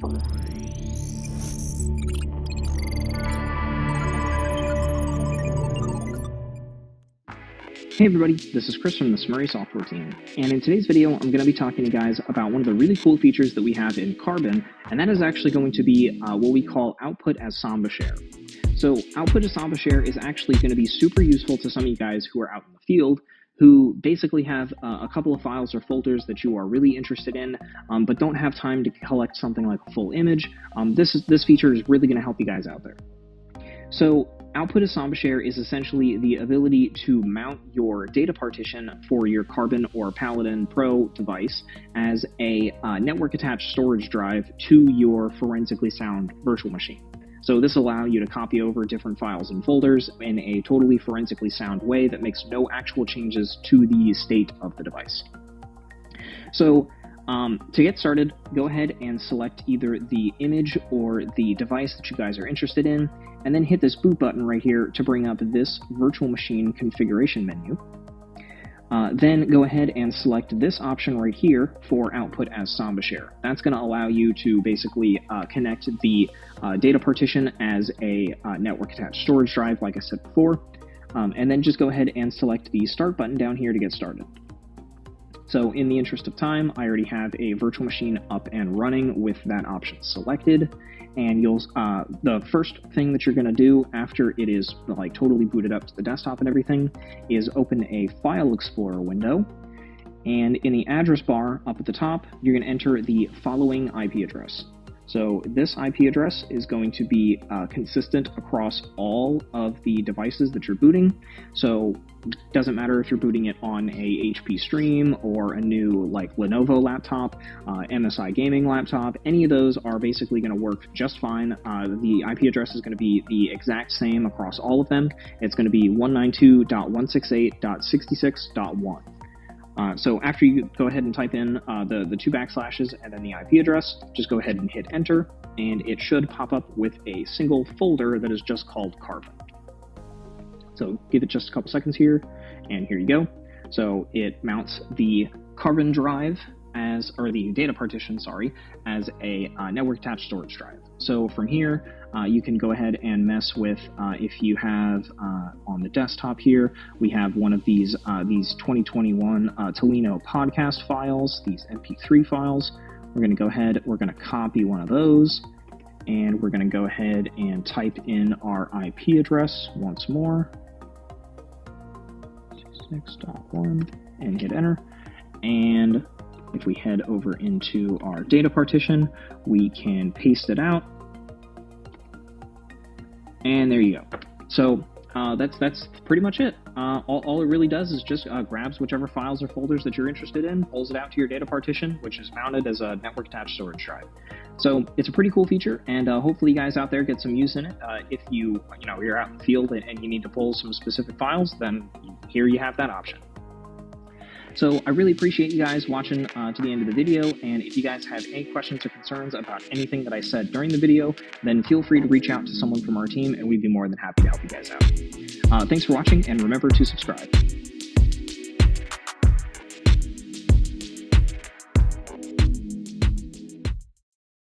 Hey everybody, this is Chris from the SUMURI software team, and in today's video I'm going to be talking to you guys about one of the really cool features that we have in Carbon, and that is actually going to be what we call output as Samba Share. So output as Samba Share is actually going to be super useful to some of you guys who are out in the field who basically have a couple of files or folders that you are really interested in, but don't have time to collect something like a full image. This feature is really going to help you guys out there. So output as Samba Share is essentially the ability to mount your data partition for your Carbon or Paladin Pro device as a network-attached storage drive to your forensically sound virtual machine. So this will allow you to copy over different files and folders in a totally forensically sound way that makes no actual changes to the state of the device. So to get started, go ahead and select either the image or the device that you guys are interested in, and then hit this boot button right here to bring up this virtual machine configuration menu. Then go ahead and select this option right here for output as Samba Share. That's going to allow you to basically connect the data partition as a network attached storage drive, like I said before, and then just go ahead and select the start button down here to get started. So in the interest of time, I already have a virtual machine up and running with that option selected, and the first thing that you're going to do after it is like totally booted up to the desktop and everything is open a File Explorer window, and in the address bar up at the top, you're going to enter the following IP address. So this IP address is going to be consistent across all of the devices that you're booting. So it doesn't matter if you're booting it on a HP Stream or a new like Lenovo laptop, MSI gaming laptop. Any of those are basically going to work just fine. The IP address is going to be the exact same across all of them. It's going to be 192.168.66.1. So after you go ahead and type in the two backslashes and then the IP address, just go ahead and hit enter, and it should pop up with a single folder that is just called Carbon. So give it just a couple seconds here, and here you go. So it mounts the Carbon drive or the data partition, sorry, as a network attached storage drive. So from here, you can go ahead and mess with, if you have on the desktop here, we have one of these 2021 Tolino podcast files, these MP3 files. We're going to go ahead, we're going to copy one of those, and we're going to go ahead and type in our IP address once more, 26.1, and hit enter. And if we head over into our data partition, we can paste it out. And there you go. So that's pretty much it. All it really does is just grabs whichever files or folders that you're interested in, pulls it out to your data partition, which is mounted as a network attached storage drive. So it's a pretty cool feature, and hopefully you guys out there get some use in it. If you're out in the field and you need to pull some specific files, then here you have that option. So I really appreciate you guys watching to the end of the video, and if you guys have any questions or concerns about anything that I said during the video, then feel free to reach out to someone from our team, and we'd be more than happy to help you guys out. Thanks for watching, and remember to subscribe.